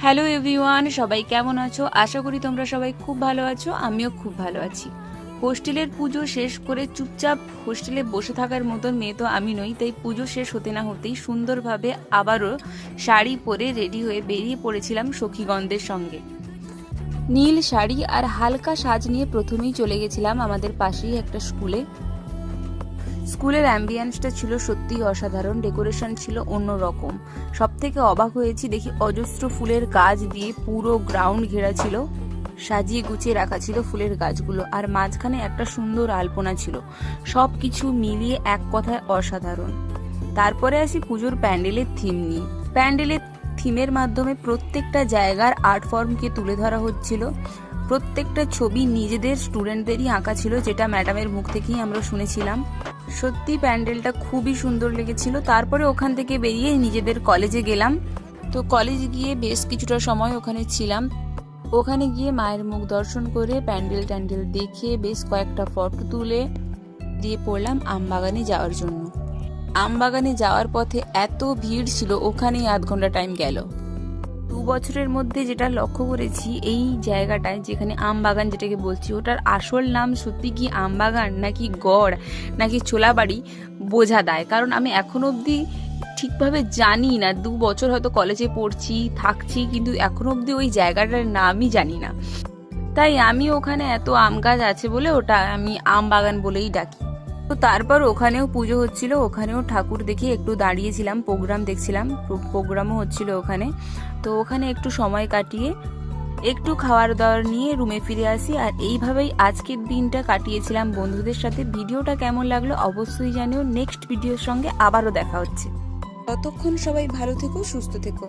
Hello everyone, সবাই কেমন আছো? আশা করি তোমরা সবাই খুব ভালো আছো। আমিও খুব ভালো আছি। হোস্টেলের পুজো শেষ করে চুপচাপ হোস্টেলে বসে থাকার মতন মেয়ে তো আমি নই, তাই পুজো শেষ হতে না হতেই সুন্দরভাবে আবারও শাড়ি পরে রেডি হয়ে বেরিয়ে পড়েছিলাম সখীগণদের সঙ্গে। নীল শাড়ি আর হালকা সাজ নিয়ে প্রথমেই চলে গেছিলাম আমাদের পাশেই একটা স্কুলে। স্কুলের অ্যাম্বিয়েন্সটা ছিল সত্যিই অসাধারণ, ডেকোরেশন ছিল অন্যরকম। সব থেকে অবাক হয়েছি দেখি অজস্র ফুলের গাছ দিয়ে পুরো গ্রাউন্ড ঘেরা ছিল, সাজিয়ে গুছিয়ে রাখা ছিল ফুলের গাছগুলো, আর মাঝখানে একটা সুন্দর আলপনা ছিল। সব কিছু মিলিয়ে এক কথায় অসাধারণ। তারপরে আসি পুজোর প্যান্ডেলের থিম নিয়ে। প্যান্ডেলের থিমের মাধ্যমে প্রত্যেকটা জায়গার আর্ট ফর্মকে তুলে ধরা হচ্ছিল। প্রত্যেকটা ছবি নিজেদের স্টুডেন্টদেরই আঁকা ছিল, যেটা ম্যাডামের মুখ থেকেই আমরা শুনেছিলাম। সত্যি প্যান্ডেলটা খুবই সুন্দর লেগেছিল। তারপরে ওখান থেকে বেরিয়ে নিজেদের কলেজে গেলাম। তো কলেজে গিয়ে বেশ কিছুটা সময় ওখানে ছিলাম। ওখানে গিয়ে মায়ের মুখ দর্শন করে প্যান্ডেল ট্যান্ডেল দেখে বেশ কয়েকটা ফটো তুলে দিয়ে পড়লাম আমবাগানে যাওয়ার জন্য। আমবাগানে যাওয়ার পথে এত ভিড় ছিল, ওখানেই আধ ঘন্টা টাইম গেল। 2 বছরের মধ্যে যেটা লক্ষ্য করেছি, এই জায়গাটায় যেখানে আমবাগান যেটাকে বলছি, ওটার আসল নাম সত্যি কি আমবাগান নাকি গড় নাকি চোলাবাড়ি বোঝা দেয়, কারণ আমি এখনো অবধি ঠিকভাবে জানি না। 2 বছর হয়তো কলেজে পড়ছি থাকছি, কিন্তু এখনো অবধি ওই জায়গাটার নামই জানি না। তাই আমি ওখানে এত আম গাছ আছে বলে ওটা আমি আমবাগান বলেই ডাকি। তো তারপর ওখানেও পুজো হচ্ছিল, ওখানেও ঠাকুর দেখে একটু দাঁড়িয়েছিলাম, প্রোগ্রাম দেখছিলাম, প্রোগ্রামও হচ্ছিল ওখানে। তো ওখানে একটু সময় কাটিয়ে একটু খাওয়ার দাওয়ার নিয়ে রুমে ফিরে আসি। আর এইভাবেই আজকের দিনটা কাটিয়েছিলাম বন্ধুদের সাথে। ভিডিওটা কেমন লাগলো অবশ্যই জানিও। নেক্সট ভিডিওর সঙ্গে আবারও দেখা হচ্ছে। ততক্ষণ সবাই ভালো থেকো, সুস্থ থেকো।